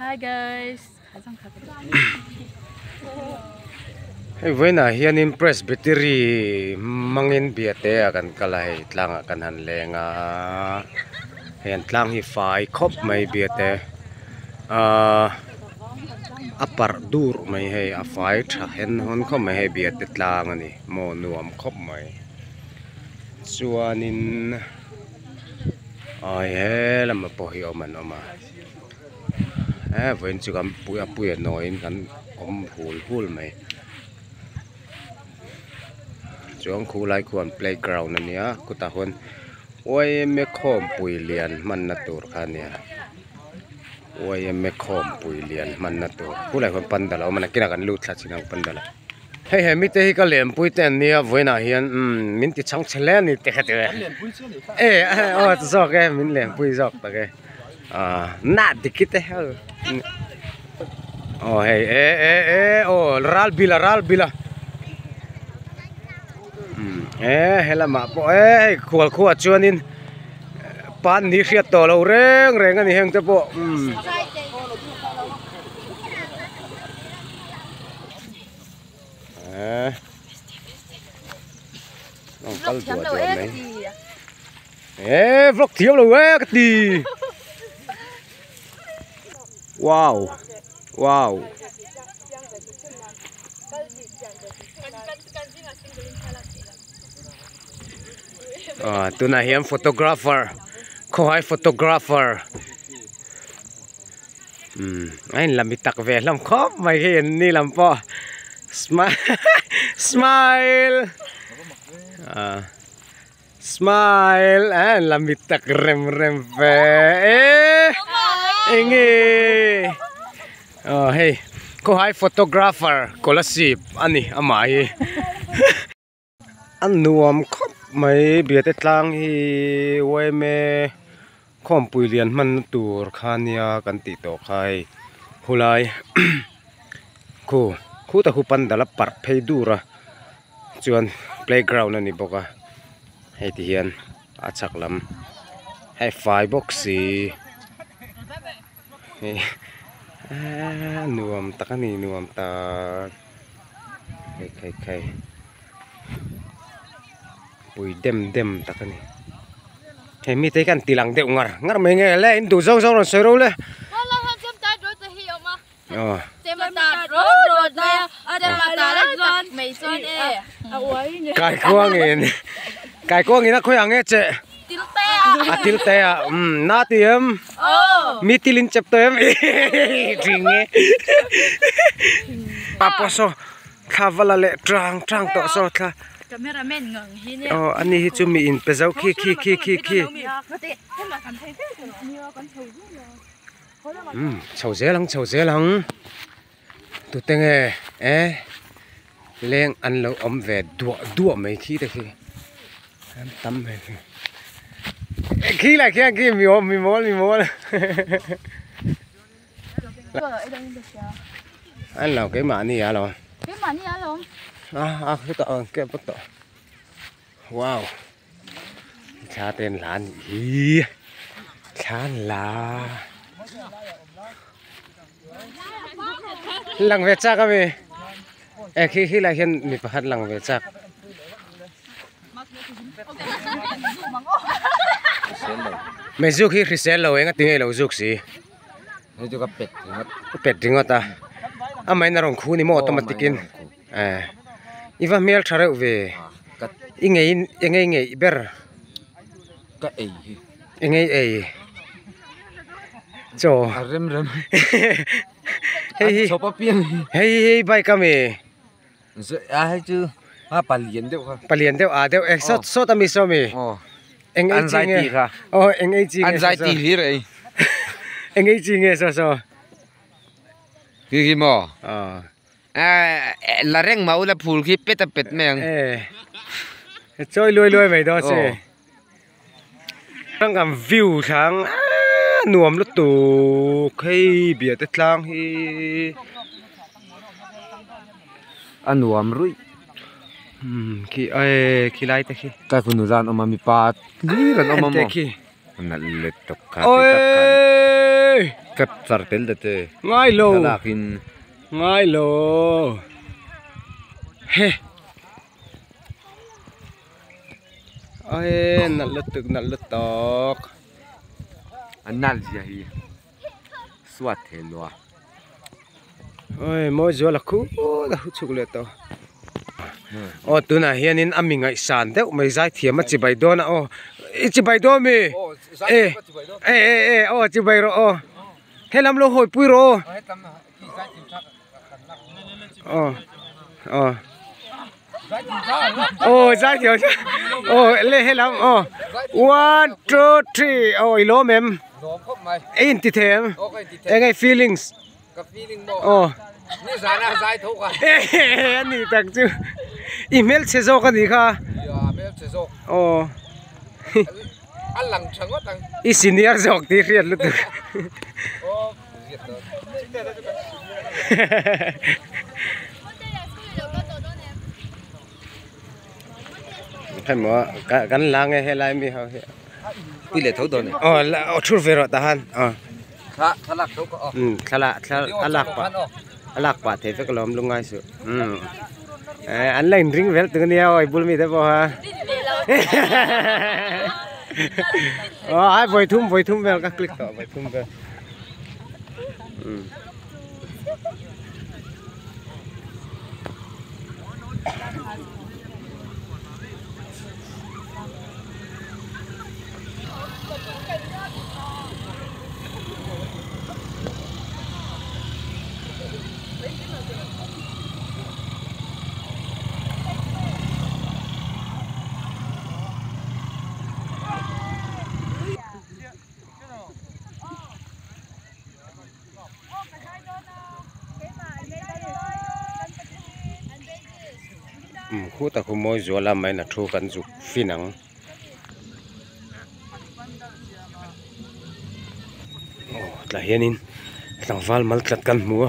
Hi guys. Hey, when I hear in Presbytery mangin biate akan kalai tlang akan hanlenga hen tlang hi fai khop mai biate apar dur mai he a fai tha hen hon khom mai he biate tlang ani mo nuam khop mai chuanin ai he lam po hi oman oma when chu kam puya noin kan om hul mai chuang khu lai khuan playground ania kuta hon oi me khom pui lian man na tur khania oi me khom pui lian man na tur khu lai khuan pandala man kina kan lut thla chinang pandala hei he mi te hi ka lem pui ten nia voina hian min ti chang chhle ni te khate o zo ke min lem pui zok ta ke na dikite ha hei ral bila hela ma po khual khuwa chuanin pan ni hriat to lo reng ani heng te po nong kal tua chuan mai vlog thiam lo ka ti wow tuna hiam photographer khoi photographer anh làm bị tắc về làm khóc mày hiền ni làm po smile smile anh làm bị tắc rem về hey khoi photographer kolasip ani amai anh nuông khóc mấy bia tết lang hi quay me khom pui lian man tur khania kan ti to khai hulai khu ta khu pan dala par phei dura chuan playground ani boka hei ti hian achak lam hei fai boxi nuam takani nuam ta khai pui dem takani hei mi te kan tilang de ngar me nge le in du zong ron sero le kai kuang in a khoyang e che til te na tiam mi tilin chep tem ringe paposo khavala le trang to so tha cameraman ngang hi ne ani hi chu mi in pe zau khi chau ze lang tu tenge leng an lo om ve duo mai khi te khi tam mai khi lại khi mi mol anh làm cái mã này à lo cái tọ cái bắt tọ wow cha tên là gì cha là lăng về chắc cái khi lại hiện mi phát lăng về chắc mấy du khi sel lâu anh tiếng lâu du gì itu ka pet ringot ta amai na rong khu ni mo automatikin iwa mel thare ve ingei ber ka engei cho rem hey chopa pian hey bai kame hai chứ palien deu deu so ta mi so mi engei anxiety ka engei chi anxiety hi re engei chi nge so ki mo la reng mau la phul khi pet meng chơi lôi vậy đó chứ đang cầm view sáng nuông lúc tù khi bia tết lang hi nuông rui khi lai te khi cái phụ nữ ran oma mi pa ni ran oma mo khi na let to ka oi kep sartel de te ngay lo lakin ngay lo he ôi nặn lật tóc anal ja hi swat he lo ôi mỗi giờ là cú là hút chục lệ tao ô tu na hiền in ami ngai san thế mày giải thiệp mà chỉ bài đó na ô chỉ bài đó mi ê ô chỉ bài rồi ô hay làm lo hồi pui rồi ô giải thiệp ô lê hay làm ô 1 2 3 ô ilo mem in ti thêm ngay feelings ôนี่สานะสายทุกอ่ะ อันนี้ตักจูอีเมลเชโซกันดีค่ะ เมลเชโซ โอ้ อันหลังเชิงว่าตัง อีซีเนียร์จอกดีเรียนลึก โอ้เรียนเลย ใครมัวกันล้างไงให้ไล่มีเขาเหี้ย ปีเหลือทุกตัวเนี่ย อ๋อแล้วชุดเฟรอตาฮันอ๋อ ทะลักทุกก็ ทะลักปะลักปะเทฟก็ล้อมลงง่ายสุดอันเล่นริงเวลตัวนี้เอาไอ้บุลมีได้ป่ะฮะอ๋อไอ้บอยทุ่มเวลก็คลิกต่อบอยทุ่มเวลคู่แต่คู่มวยจัวละไม่น่ะทูกันจุกฟินังโอ้แต่เห็นอินตั้งฟัลมัลกัดกันมัว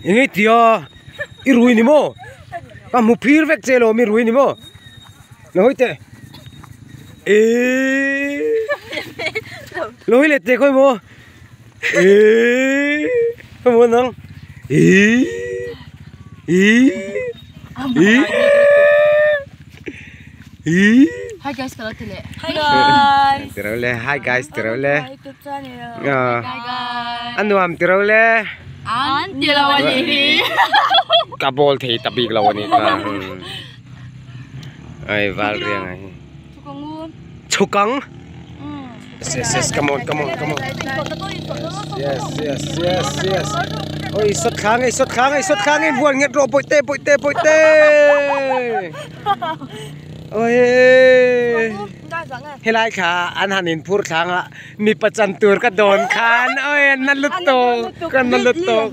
ยังไงเตียอีรุยนี่โมก็มุพีร์เวกเจโลมีรุยนี่โมน้อยเตลอยเล็ดเตค่อยโมขโมยนังHi guys, kalau tile. Hi Terole, hi guys, terole. YouTube channel. Hi guys. Anu am terole. An dilawani. Kabol thi tabik lawani ka. Ai val riang ai. Tukangun. Chukang. Yes, come on. Yes. Ôi xuất kháng ấy buồn nghẹt rồi bội tê. Ôi hay lại khá anh hẳn in phút kháng ạ mi bật chân tùr cả đồn khán ôi năn lứt tổ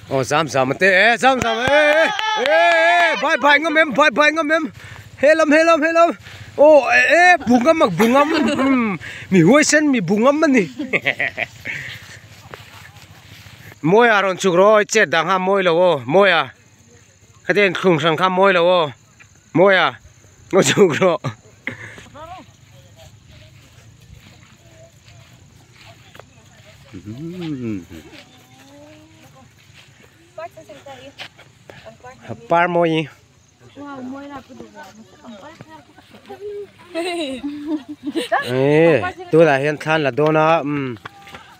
ồ giảm tê giảm bài ngâm em hê lâm ô bung ngâm mi huay sen mi bung ngâm nè môi à rồi chụp rồi chết đang ham môi rồi môi à cái tên khung sang ham môi rồi môi à nó chụp rồi par môi tôi là hiện than là đô nó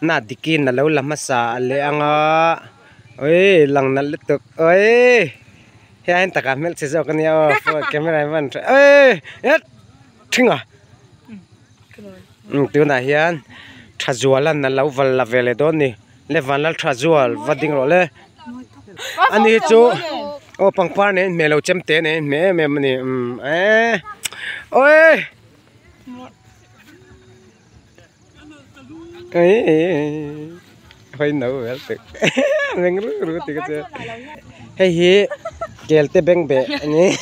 nà dikin là lâu lắm mà xả lệ ăn á ơi lần nà lít tục ơi hiện tất cả mấy cái gì cái này phơi camera vẫn ơi hết thinh à tôi là hiện trazualan nà lâu vào là về lại đó nè lệ vào là trazual và đinh rồi lệ anh ấy chú ô bằng par này mẹ lâu chém té này mẹ này ôi hơi nấu vậy tự mình rú tự cái gì hay kẹl té beng bẹ nhỉ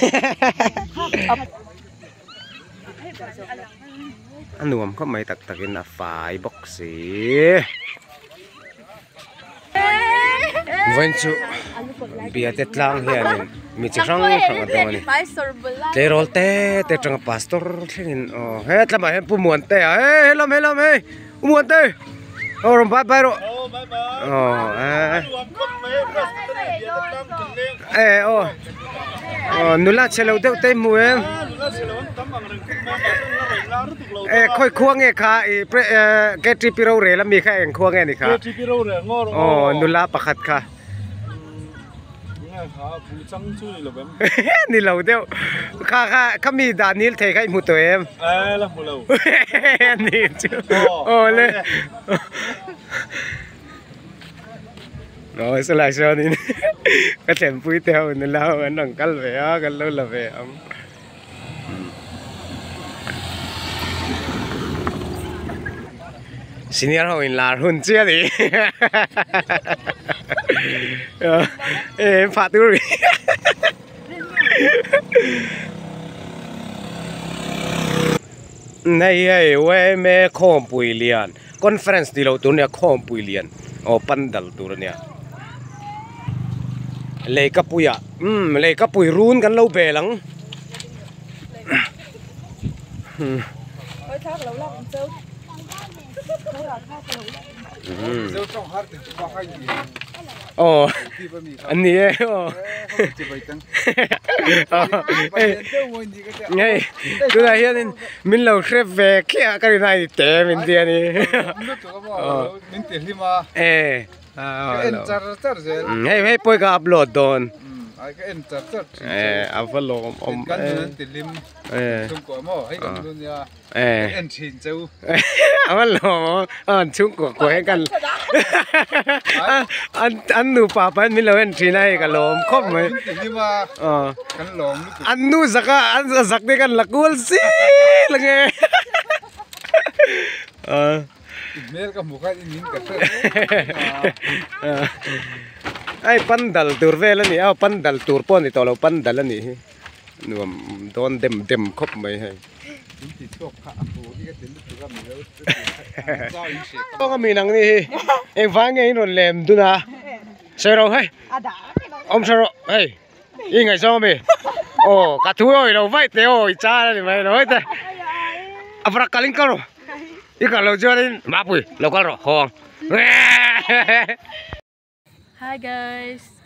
anh nuông có mấy tật cái là phải bóc xì vân chú bia tết lang hiền mi chi rang rang do ni te rol te tang pastor thin he tlama he pu muan te he lam he muan te rom bye ro nula chelo de te mu em khoi khuang e kha ke tripiro re la mi kha eng khuang e ni kha tripiro re ngor nula pakhat kha ni lo deu kha mi Daniel thei khai mu to em la mu lo ni chu le rồi sẽ lại sao đi cái thèm vui theo nên lao anh đằng cắt về á cái lâu là về ông xin nhớ hồi là hôn chia đi em phạt tôi này ấy quê mẹ khom bùi liền conference đi lâu tụi này khom bùi liền pandal tụi này lấy cái bùi lấy cái bùi runกันlâu về lắm anh này ngay tôi thấy hiện mình lâu xếp về kia cái này té mình tiền đi hay hay bôi cái upload đòn upload chung của hayกันanh nu pa pa mình lâu entry này cái lồng không mấy anh nu giặc anh giặc điกันlạc quên xí là nghe Email ka mukha in ka ai pandal tur vela ni au pandal tur pon ni tolo pandal ni nuam don dem khop mai hai có mình năng ni em phá nghe nó lem tu na sao rồi hay ông sao rồi hay y ngày sao mày cả thú rồi đâu vậy thế ôi cha này mày nói thế apa kaleng karo ika lo jorin mapui lo karo hong Hi guys.